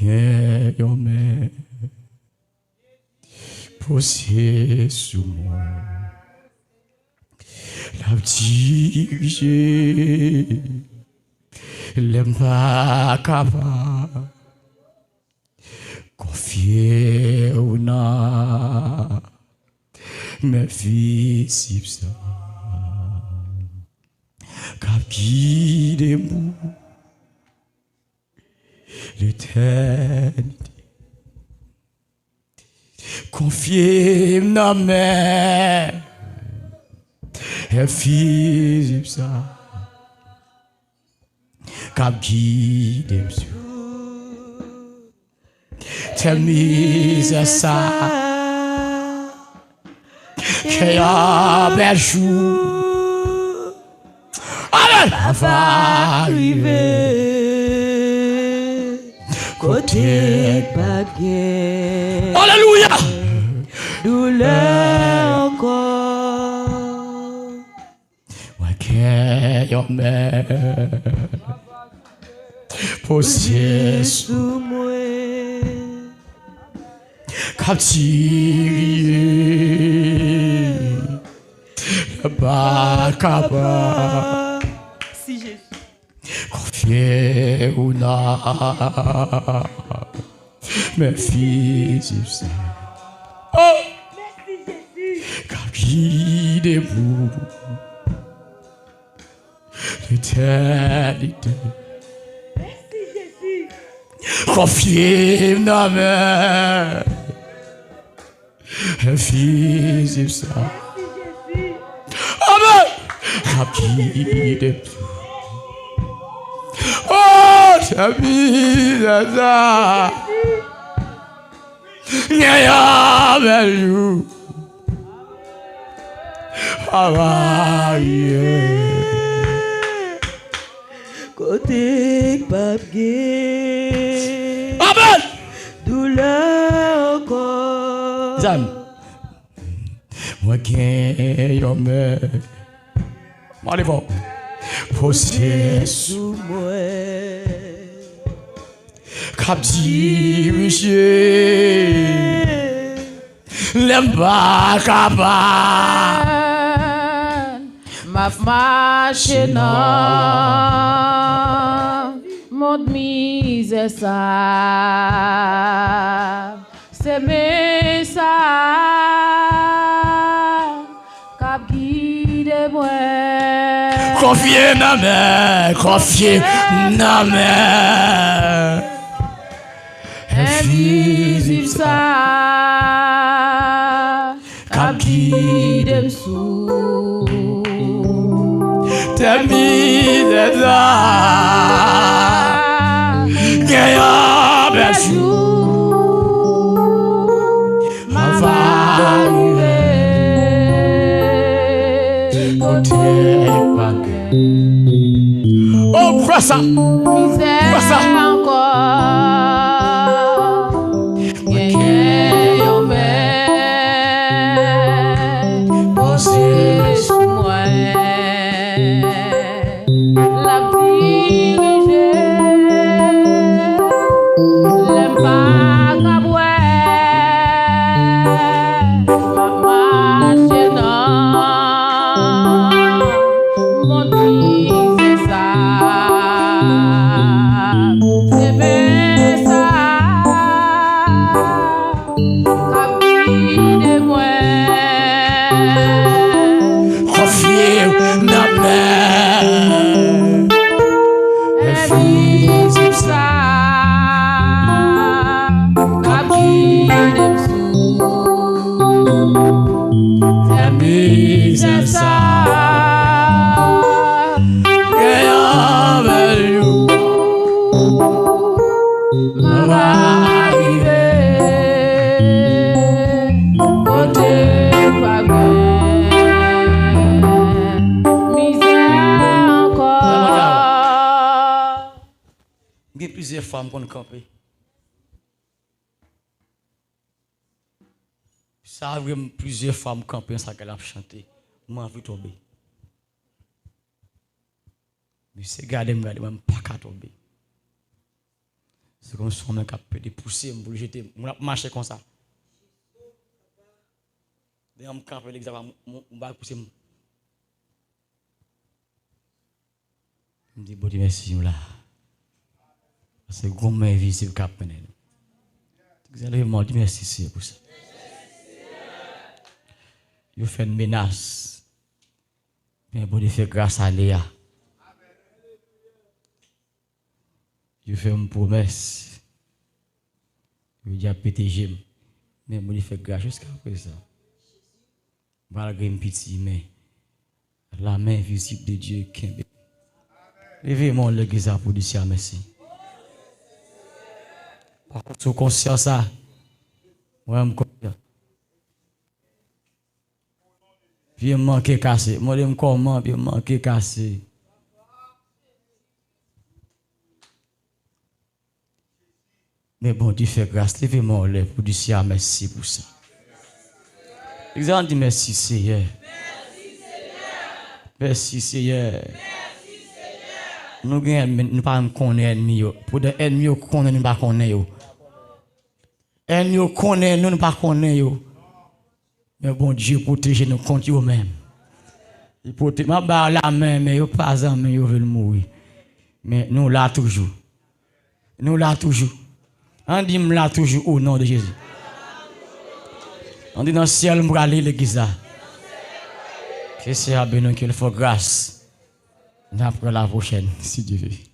Yo me posé sous moi. La dirigé. L'aime pas capable. Confier ou non. Mais visible ça. Cap guide-moi. L'éternité. Confiez dans mes invisible ça. Cap guide m'sou. Tell me ça. Que y'a bel jour. Allez, va arriver. Côté baguette. Alléluia. Douleur encore. Ouais, que y'a mère. Posé sous moi. Captivé. Le bas si Jésus. Confié ou non. Mes fils, ça. Oh! Merci Jésus. Guidez-vous. L'éternité. Merci Jésus. Confiez dans mes fils, ça. Amen. Guidez-vous. Oh, t'as mis ça. Yeah, you. Côté papier. Amen. Douleur encore. Zam. Moi qui yo me. Allez bon. Posé sous moi. Cap dirigé. L'aime pas capable. Ma marche non. Mon mise ça. C'est mes ça. Cap guide moi. Confiez ma main, confiez ma main. Invisible ça. Cap guide m'sou. T'as mis de là. Gaillard bel jour. Ma oh, quoi ça? Quoi ça? Plusieurs femmes qu'on campe. Ça a plusieurs femmes campées, ça qu'elle a chanté. Moi, envie de tomber. Mais c'est garder, même pas qu'à tomber. C'est comme si on a capé pousser pour le jeter. On marcher comme ça. Dès que je campe l'examen, on va pousser. Je me dis, bon Dieu, merci, là. Parce que gros main visible cap mener. Vous allez me dire merci c'est pour ça. Vous faites une menace. Mais bon Dieu fait grâce à Léa. Vous faites une promesse. Vous dites à PTG. Mais bon Dieu fait grâce jusqu'à présent. Malgré une petite main. La main visible de Dieu qui levez-moi l'église pour dire merci. Par contre, sous conscience ça, moi je me connais. Puis je manque cassé. Moi je me comment, puis je manque cassé. Mais bon, Dieu fait grâce. Levez-moi l'église pour dire merci pour ça. Exemple dit merci Seigneur. Merci Seigneur. Nous ne pas connaître ennemi. Pour des ennemis qu'on ne pas connaître. Ennemis connaît nous ne pas connaître. Mais bon Dieu protège nous contre eux-mêmes. Il protège ma barre la main mais yo pas en mais yo veulent mourir. Mais nous là toujours. Nous là toujours. On dit là toujours au nom de Jésus. On dit dans le ciel pour aller l'église. Que c'est à béni qu'il faut grâce. Après la prochaine, si Dieu veut.